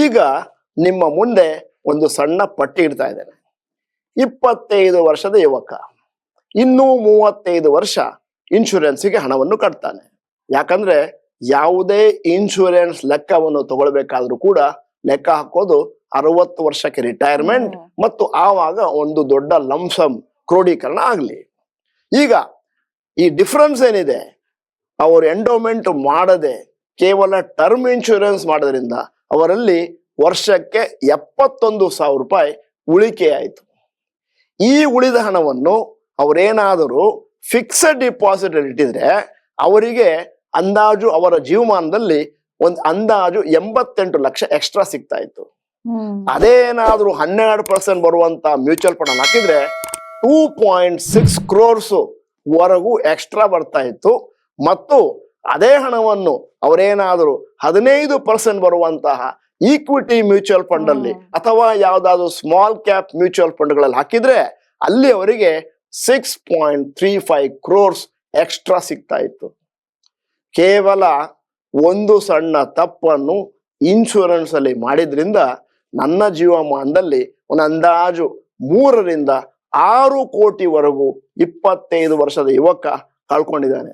ಈಗ ನಿಮ್ಮ ಮುಂದೆ ಒಂದು ಸಣ್ಣ ಪಟ್ಟಿ ಇಡ್ತಾ ಇದ್ದೇನೆ. 25 ವರ್ಷದ ಯುವಕ ಇನ್ನೂ 35 ವರ್ಷ ಇನ್ಶೂರೆನ್ಸ್ಗೆ ಹಣವನ್ನು ಕಟ್ತಾನೆ. ಯಾಕಂದ್ರೆ ಯಾವುದೇ ಇನ್ಶೂರೆನ್ಸ್ ಲೆಕ್ಕವನ್ನು ತಗೊಳ್ಬೇಕಾದ್ರೂ ಕೂಡ ಲೆಕ್ಕ ಹಾಕೋದು 60 ವರ್ಷಕ್ಕೆ ರಿಟೈರ್ಮೆಂಟ್ ಮತ್ತು ಆವಾಗ ಒಂದು ದೊಡ್ಡ ಲಂಸಮ್ ಕ್ರೋಢೀಕರಣ ಆಗ್ಲಿ. ಈಗ ಈ ಡಿಫರೆನ್ಸ್ ಏನಿದೆ, ಅವರು ಎಂಡೋಮೆಂಟ್ ಮಾಡದೆ ಕೇವಲ ಟರ್ಮ್ ಇನ್ಶೂರೆನ್ಸ್ ಮಾಡೋದ್ರಿಂದ ಅವರಲ್ಲಿ ವರ್ಷಕ್ಕೆ 71,000 ರೂಪಾಯಿ ಉಳಿಕೆ ಆಯಿತು. ಈ ಉಳಿದ ಹಣವನ್ನು ಅವರೇನಾದರೂ ಫಿಕ್ಸಡ್ ಡಿಪಾಸಿಟ್ ಇಟ್ಟಿದ್ರೆ ಅವರಿಗೆ ಅಂದಾಜು ಅವರ ಜೀವಮಾನದಲ್ಲಿ ಒಂದು ಅಂದಾಜು 88 ಲಕ್ಷ ಎಕ್ಸ್ಟ್ರಾ ಸಿಗ್ತಾ ಇತ್ತು. ಅದೇನಾದ್ರೂ 12% ಬರುವಂತ ಮ್ಯೂಚುವಲ್ ಫಂಡ್ ಹಾಕಿದ್ರೆ 2.6 crores ವರೆಗೂ ಎಕ್ಸ್ಟ್ರಾ ಬರ್ತಾ ಇತ್ತು. ಮತ್ತು ಅದೇ ಹಣವನ್ನು ಅವರೇನಾದರೂ 15% ಬರುವಂತಹ ಈಕ್ವಿಟಿ ಮ್ಯೂಚುವಲ್ ಫಂಡ್ ಅಲ್ಲಿ ಅಥವಾ ಯಾವ್ದಾದ್ರು ಸ್ಮಾಲ್ ಕ್ಯಾಪ್ ಮ್ಯೂಚುವಲ್ ಫಂಡ್ಗಳಲ್ಲಿ ಹಾಕಿದ್ರೆ ಅಲ್ಲಿ ಅವರಿಗೆ 6.35 crores ಎಕ್ಸ್ಟ್ರಾ ಸಿಗ್ತಾ ಇತ್ತು. ಕೇವಲ ಒಂದು ಸಣ್ಣ ತಪ್ಪನ್ನು ಇನ್ಶೂರೆನ್ಸ್ ಅಲ್ಲಿ ಮಾಡಿದ್ರಿಂದ ನನ್ನ ಜೀವಮಾನದಲ್ಲಿ ಒಂದು ಅಂದಾಜು 3 ರಿಂದ 6 ಕೋಟಿವರೆಗೂ 25 ವರ್ಷದ ಯುವಕ ಕಳ್ಕೊಂಡಿದ್ದಾನೆ.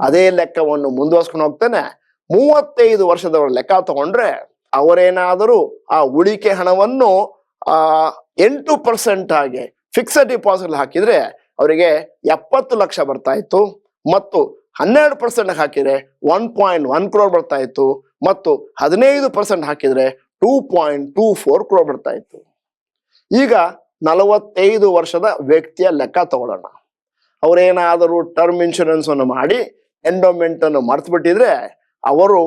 ಅದೇ ಲೆಕ್ಕವನ್ನು ಮುಂದುವರ್ಸ್ಕೊಂಡು ಹೋಗ್ತಾನೆ. 35 ವರ್ಷದವರ ಲೆಕ್ಕ ತಗೊಂಡ್ರೆ ಅವರೇನಾದರೂ ಆ ಉಳಿಕೆ ಹಣವನ್ನು 8% ಆಗಿ ಫಿಕ್ಸಡ್ ಡಿಪಾಸಿಟ್ ಹಾಕಿದ್ರೆ ಅವರಿಗೆ 70 ಲಕ್ಷ ಬರ್ತಾ ಇತ್ತು. ಮತ್ತು 12% ಹಾಕಿದ್ರೆ 1.1 crore ಬರ್ತಾ ಇತ್ತು. ಮತ್ತು 15% ಹಾಕಿದ್ರೆ 2.24 crore ಬರ್ತಾ ಇತ್ತು. ಈಗ 45 ವರ್ಷದ ವ್ಯಕ್ತಿಯ ಲೆಕ್ಕ ತಗೊಳ್ಳೋಣ. ಅವರೇನಾದರೂ ಟರ್ಮ್ ಇನ್ಶೂರೆನ್ಸ್ ಅನ್ನು ಮಾಡಿ ಎಂಡೋಮೆಂಟ್ ಅನ್ನು ಮರ್ತು ಬಿಟ್ಟಿದ್ರೆ ಅವರು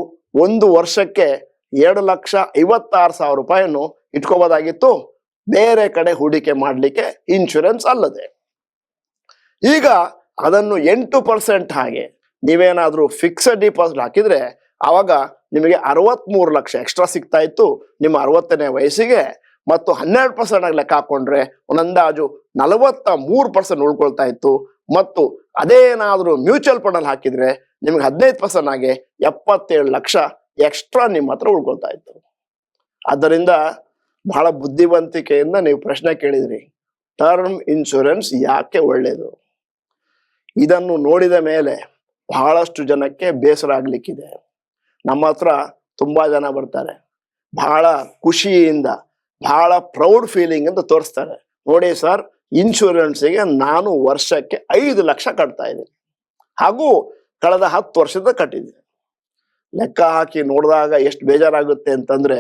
ಒಂದು ವರ್ಷಕ್ಕೆ 2,56,000 ರೂಪಾಯಿಯನ್ನು ಇಟ್ಕೋಬೋದಾಗಿತ್ತು, ಬೇರೆ ಕಡೆ ಹೂಡಿಕೆ ಮಾಡಲಿಕ್ಕೆ ಇನ್ಶೂರೆನ್ಸ್ ಅಲ್ಲದೆ. ಈಗ ಅದನ್ನು 8% ಹಾಗೆ ನೀವೇನಾದ್ರೂ ಫಿಕ್ಸಡ್ ಡಿಪಾಸಿಟ್ ಹಾಕಿದ್ರೆ ಆವಾಗ ನಿಮಗೆ 63 ಲಕ್ಷ ಎಕ್ಸ್ಟ್ರಾ ಸಿಗ್ತಾ ಇತ್ತು ನಿಮ್ಮ 60ನೇ ವಯಸ್ಸಿಗೆ. ಮತ್ತು 12% ಆಗಿ ಲೆಕ್ಕ ಹಾಕೊಂಡ್ರೆ ಒಂದಂದಾಜು 43% ಉಳ್ಕೊಳ್ತಾ ಇತ್ತು. ಮತ್ತು ಅದೇನಾದ್ರೂ ಮ್ಯೂಚುವಲ್ ಫಂಡ್ ಅಲ್ಲಿ ಹಾಕಿದ್ರೆ ನಿಮ್ಗೆ 15% ಆಗಿ 77 ಲಕ್ಷ ಎಕ್ಸ್ಟ್ರಾ ನಿಮ್ಮ ಹತ್ರ ಉಳ್ಕೊಳ್ತಾ ಇತ್ತು. ಆದ್ದರಿಂದ ಬಹಳ ಬುದ್ಧಿವಂತಿಕೆಯಿಂದ ನೀವು ಪ್ರಶ್ನೆ ಕೇಳಿದ್ರಿ, ಟರ್ಮ್ ಇನ್ಶೂರೆನ್ಸ್ ಯಾಕೆ ಒಳ್ಳೇದು? ಇದನ್ನು ನೋಡಿದ ಮೇಲೆ ಬಹಳಷ್ಟು ಜನಕ್ಕೆ ಬೇಸರ ಆಗ್ಲಿಕ್ಕಿದೆ. ನಮ್ಮ ಹತ್ರ ತುಂಬಾ ಜನ ಬರ್ತಾರೆ, ಬಹಳ ಖುಷಿಯಿಂದ ಬಹಳ ಪ್ರೌಡ್ ಫೀಲಿಂಗ್ ಅಂತ ತೋರಿಸ್ತಾರೆ. ನೋಡಿ ಸರ್, ಇನ್ಶೂರೆನ್ಸ್ಗೆ ನಾನು ವರ್ಷಕ್ಕೆ 5 ಲಕ್ಷ ಕಟ್ತಾ ಇದ್ದೀನಿ, ಹಾಗೂ ಕಳೆದ 10 ವರ್ಷದ ಕಟ್ಟಿದ್ದೀನಿ. ಲೆಕ್ಕ ಹಾಕಿ ನೋಡಿದಾಗ ಎಷ್ಟು ಬೇಜಾರಾಗುತ್ತೆ ಅಂತಂದ್ರೆ,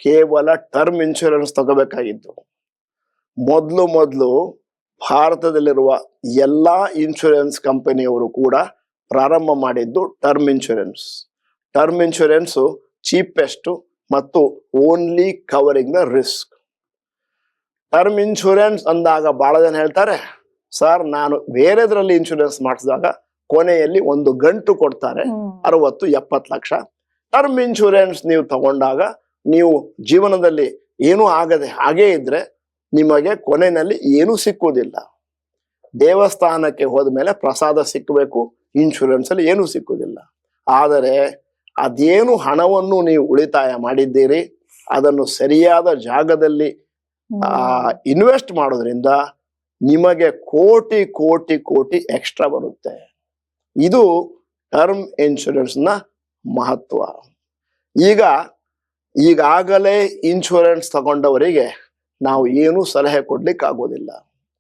ಕೇವಲ ಟರ್ಮ್ ಇನ್ಶೂರೆನ್ಸ್ ತಗೋಬೇಕಾಗಿತ್ತು. ಮೊದಲು ಭಾರತದಲ್ಲಿರುವ ಎಲ್ಲಾ ಇನ್ಶೂರೆನ್ಸ್ ಕಂಪನಿಯವರು ಕೂಡ ಪ್ರಾರಂಭ ಮಾಡಿದ್ದು term insurance. Term insurance cheapest ಮತ್ತು only covering the risk. Term insurance ಅಂದಾಗ ಬಹಳ ಜನ ಹೇಳ್ತಾರೆ, ಸರ್ ನಾನು ಬೇರೆದ್ರಲ್ಲಿ ಇನ್ಶೂರೆನ್ಸ್ ಮಾಡಿಸಿದಾಗ ಕೊನೆಯಲ್ಲಿ ಒಂದು ಗಂಟು ಕೊಡ್ತಾರೆ 60-70 ಲಕ್ಷ. ಟರ್ಮ್ ಇನ್ಶೂರೆನ್ಸ್ ನೀವು ತಗೊಂಡಾಗ ನೀವು ಜೀವನದಲ್ಲಿ ಏನೂ ಆಗದೆ ಹಾಗೇ ಇದ್ರೆ ನಿಮಗೆ ಕೊನೆಯಲ್ಲಿ ಏನೂ ಸಿಕ್ಕುವುದಿಲ್ಲ. ದೇವಸ್ಥಾನಕ್ಕೆ ಹೋದ ಮೇಲೆ ಪ್ರಸಾದ ಸಿಕ್ಕಬೇಕು, ಇನ್ಶೂರೆನ್ಸ್ ಅಲ್ಲಿ ಏನೂ ಸಿಕ್ಕುವುದಿಲ್ಲ. ಆದರೆ ಅದೇನು ಹಣವನ್ನು ನೀವು ಉಳಿತಾಯ ಮಾಡಿದ್ದೀರಿ ಅದನ್ನು ಸರಿಯಾದ ಜಾಗದಲ್ಲಿ ಇನ್ವೆಸ್ಟ್ ಮಾಡೋದ್ರಿಂದ ನಿಮಗೆ ಕೋಟಿ ಕೋಟಿ ಕೋಟಿ ಎಕ್ಸ್ಟ್ರಾ ಬರುತ್ತೆ. ಇದು ಟರ್ಮ್ ಇನ್ಶೂರೆನ್ಸ್ ನ ಮಹತ್ವ. ಈಗಾಗಲೇ ಇನ್ಶೂರೆನ್ಸ್ ತಗೊಂಡವರಿಗೆ ನಾವು ಏನು ಸಲಹೆ ಕೊಡ್ಲಿಕ್ಕೆ ಆಗೋದಿಲ್ಲ.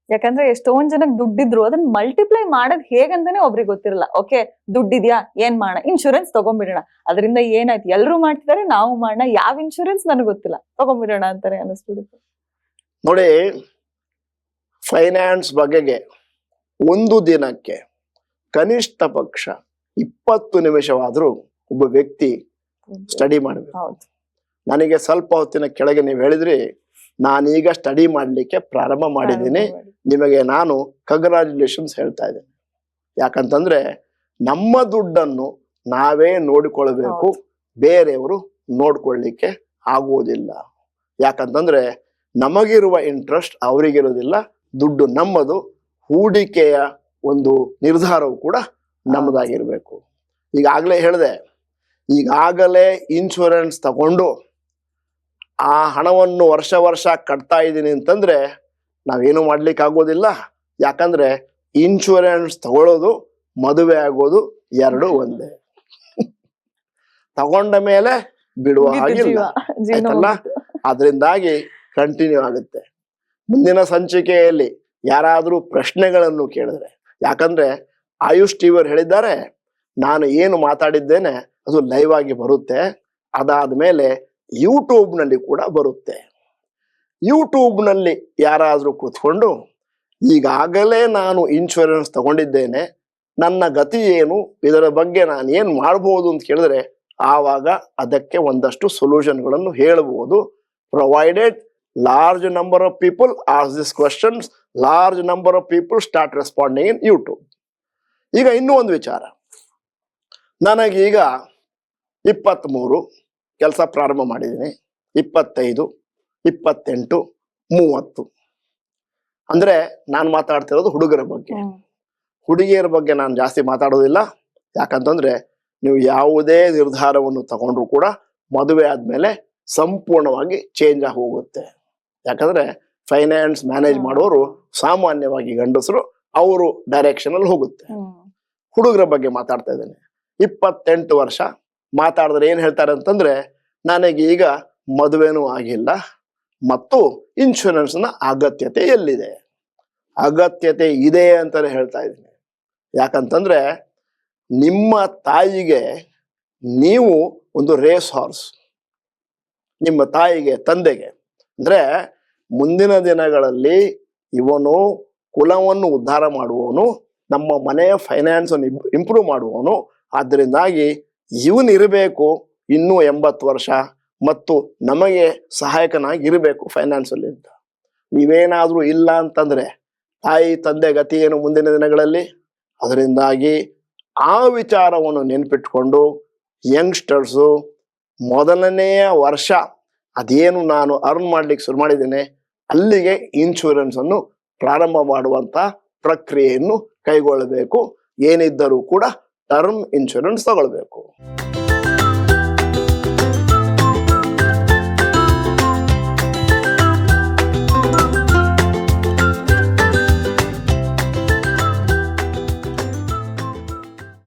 ಯಾಕಂದ್ರೆ ಎಷ್ಟೊಂದ್ ಜನಕ್ಕೆ ದುಡ್ಡಿದ್ರು ಅದನ್ನ ಮಲ್ಟಿಪ್ಲೈ ಮಾಡೋದ್ ಹೇಗಂತಾನೆ ಒಬ್ರಿಗೆ ಗೊತ್ತಿರಲ್ಲ. ಓಕೆ, ದುಡ್ಡಿದ್ಯಾ, ಏನ್ ಮಾಡೋಣ, ಇನ್ಶೂರೆನ್ಸ್ ತಗೊಂಡ್ಬಿಡೋಣ, ಅದರಿಂದ ಏನಾಯ್ತು, ಎಲ್ರು ಮಾಡ್ತಿದಾರೆ ನಾವು ಮಾಡೋಣ, ಯಾವ ಇನ್ಶೂರೆನ್ಸ್ ನನಗೆ ಗೊತ್ತಿಲ್ಲ, ತಗೊಂಡ್ಬಿಡೋಣ ಅಂತಾನೆ ಅನಿಸ್ಬಿಡುತ್ತೆ. ನೋಡಿ, ಫೈನಾನ್ಸ್ ಬಗೆಗೆ ಒಂದು ದಿನಕ್ಕೆ ಕನಿಷ್ಠ ಪಕ್ಷ 20 ನಿಮಿಷವಾದ್ರೂ ಒಬ್ಬ ವ್ಯಕ್ತಿ ಸ್ಟಡಿ ಮಾಡಬೇಕು. ನನಗೆ ಸ್ವಲ್ಪ ಹೊತ್ತಿನ ಕೆಳಗೆ ನೀವು ಹೇಳಿದ್ರಿ, ನಾನೀಗ ಸ್ಟಡಿ ಮಾಡ್ಲಿಕ್ಕೆ ಪ್ರಾರಂಭ ಮಾಡಿದ್ದೀನಿ, ನಿಮಗೆ ನಾನು ಕಂಗ್ರಾಚುಲೇಷನ್ಸ್ ಹೇಳ್ತಾ ಇದ್ದೇನೆ. ಯಾಕಂತಂದ್ರೆ ನಮ್ಮ ದುಡ್ಡನ್ನು ನಾವೇ ನೋಡಿಕೊಳ್ಬೇಕು, ಬೇರೆಯವರು ನೋಡ್ಕೊಳ್ಳಿಕ್ಕೆ ಆಗುವುದಿಲ್ಲ. ಯಾಕಂತಂದ್ರೆ ನಮಗಿರುವ ಇಂಟ್ರೆಸ್ಟ್ ಅವರಿಗಿರೋದಿಲ್ಲ, ದುಡ್ಡು ನಮ್ಮದು, ಹೂಡಿಕೆಯ ಒಂದು ನಿರ್ಧಾರವು ಕೂಡ ನಮ್ಮದಾಗಿರ್ಬೇಕು. ಈಗಾಗಲೇ ಹೇಳಿದೆ, ಈಗಾಗಲೇ ಇನ್ಶೂರೆನ್ಸ್ ತಗೊಂಡು ಆ ಹಣವನ್ನು ವರ್ಷ ವರ್ಷ ಕಟ್ತಾ ಇದ್ದೀನಿ ಅಂತಂದ್ರೆ ನಾವೇನು ಮಾಡ್ಲಿಕ್ಕೆ ಆಗೋದಿಲ್ಲ. ಯಾಕಂದ್ರೆ ಇನ್ಶೂರೆನ್ಸ್ ತಗೊಳ್ಳೋದು ಮದುವೆ ಆಗೋದು ಎರಡು ಒಂದೇ. ತಗೊಂಡ ಮೇಲೆ ಬಿಡುವ ಹಾಗಿಲ್ಲ, ಆಯ್ತಲ್ಲ? ಅದರಿಂದಾಗಿ ಕಂಟಿನ್ಯೂ ಆಗುತ್ತೆ. ಮುಂದಿನ ಸಂಚಿಕೆಯಲ್ಲಿ ಯಾರಾದ್ರೂ ಪ್ರಶ್ನೆಗಳನ್ನು ಕೇಳಿದ್ರೆ, ಯಾಕಂದ್ರೆ ಆಯುಷ್ ಟಿವಿಯವರು ಹೇಳಿದ್ದಾರೆ ನಾನು ಏನು ಮಾತಾಡಿದ್ದೇನೆ ಅದು ಲೈವ್ ಆಗಿ ಬರುತ್ತೆ, ಅದಾದ್ಮೇಲೆ ಯೂಟ್ಯೂಬ್ ನಲ್ಲಿ ಕೂಡ ಬರುತ್ತೆ. ಯೂಟ್ಯೂಬ್ ನಲ್ಲಿ ಯಾರಾದ್ರೂ ಕೂತ್ಕೊಂಡು ಈಗಾಗಲೇ ನಾನು ಇನ್ಶೂರೆನ್ಸ್ ತಗೊಂಡಿದ್ದೇನೆ, ನನ್ನ ಗತಿ ಏನು, ಇದರ ಬಗ್ಗೆ ನಾನು ಏನ್ ಮಾಡ್ಬೋದು ಅಂತ ಕೇಳಿದ್ರೆ ಆವಾಗ ಅದಕ್ಕೆ ಒಂದಷ್ಟು ಸೊಲ್ಯೂಷನ್ಗಳನ್ನು ಹೇಳಬಹುದು. Provided large number of people ask this questions, large number of people start responding in YouTube. ಈಗ ಇನ್ನೂ ಒಂದು ವಿಚಾರ, ನನಗೀಗ 23 ಕೆಲಸ ಪ್ರಾರಂಭ ಮಾಡಿದ್ದೀನಿ, 25, 28, 30 ಅಂದ್ರೆ ನಾನು ಮಾತಾಡ್ತಿರೋದು ಹುಡುಗರ ಬಗ್ಗೆ. ಹುಡುಗಿಯರ ಬಗ್ಗೆ ನಾನು ಜಾಸ್ತಿ ಮಾತಾಡೋದಿಲ್ಲ. ಯಾಕಂತಂದ್ರೆ ನೀವು ಯಾವುದೇ ನಿರ್ಧಾರವನ್ನು ತಗೊಂಡ್ರು ಕೂಡ ಮದುವೆ ಆದ್ಮೇಲೆ ಸಂಪೂರ್ಣವಾಗಿ ಚೇಂಜ್ ಆಗಿ ಹೋಗುತ್ತೆ. ಯಾಕಂದ್ರೆ ಫೈನಾನ್ಸ್ ಮ್ಯಾನೇಜ್ ಮಾಡೋರು ಸಾಮಾನ್ಯವಾಗಿ ಗಂಡಸರು, ಅವರು ಡೈರೆಕ್ಷನ್ ಅಲ್ಲಿ ಹೋಗುತ್ತೆ. ಹುಡುಗರ ಬಗ್ಗೆ ಮಾತಾಡ್ತಾ ಇದ್ದೇನೆ. 28 ವರ್ಷ ಮಾತಾಡಿದ್ರೆ ಏನ್ ಹೇಳ್ತಾರೆ ಅಂತಂದ್ರೆ ನನಗೆ ಈಗ ಮದುವೆನೂ ಆಗಿಲ್ಲ ಮತ್ತು ಇನ್ಶೂರೆನ್ಸ್ ನ ಅಗತ್ಯತೆ ಎಲ್ಲಿದೆ. ಅಗತ್ಯತೆ ಇದೆ ಅಂತಾನೆ ಹೇಳ್ತಾ ಇದ್ದೀನಿ. ಯಾಕಂತಂದ್ರೆ ನಿಮ್ಮ ತಾಯಿಗೆ ನೀವು ಒಂದು ರೇಸ್ ಹಾರ್ಸ್, ನಿಮ್ಮ ತಾಯಿಗೆ, ತಂದೆಗೆ. ಅಂದ್ರೆ ಮುಂದಿನ ದಿನಗಳಲ್ಲಿ ಇವನು ಕುಲವನ್ನು ಉದ್ಧಾರ ಮಾಡುವವನು, ನಮ್ಮ ಮನೆಯ ಫೈನಾನ್ಸ್ ಅನ್ನು ಇಂಪ್ರೂವ್ ಮಾಡುವವನು. ಆದ್ದರಿಂದಾಗಿ ಇವನಿರಬೇಕು ಇನ್ನೂ 80 ವರ್ಷ ಮತ್ತು ನಮಗೆ ಸಹಾಯಕನಾಗಿ ಇರಬೇಕು ಫೈನಾನ್ಸಲ್ಲಿ ಅಂತ. ನೀವೇನಾದ್ರೂ ಇಲ್ಲ ಅಂತಂದ್ರೆ ತಾಯಿ ತಂದೆ ಗತಿ ಏನು ಮುಂದಿನ ದಿನಗಳಲ್ಲಿ? ಅದರಿಂದಾಗಿ ಆ ವಿಚಾರವನ್ನು ನೆನ್ಪಿಟ್ಕೊಂಡು ಯಂಗ್ಸ್ಟರ್ಸು ಮೊದಲನೆಯ ವರ್ಷ ಅದೇನು ನಾನು ಅರ್ನ್ ಮಾಡ್ಲಿಕ್ಕೆ ಶುರು ಮಾಡಿದ್ದೇನೆ ಅಲ್ಲಿಗೆ ಇನ್ಶೂರೆನ್ಸ್ ಅನ್ನು ಪ್ರಾರಂಭ ಮಾಡುವಂತ ಪ್ರಕ್ರಿಯೆಯನ್ನು ಕೈಗೊಳ್ಳಬೇಕು. ಏನಿದ್ದರೂ ಕೂಡ ಟರ್ಮ್ ಇನ್ಶೂರೆನ್ಸ್ ತಗೊಳ್ಬೇಕು.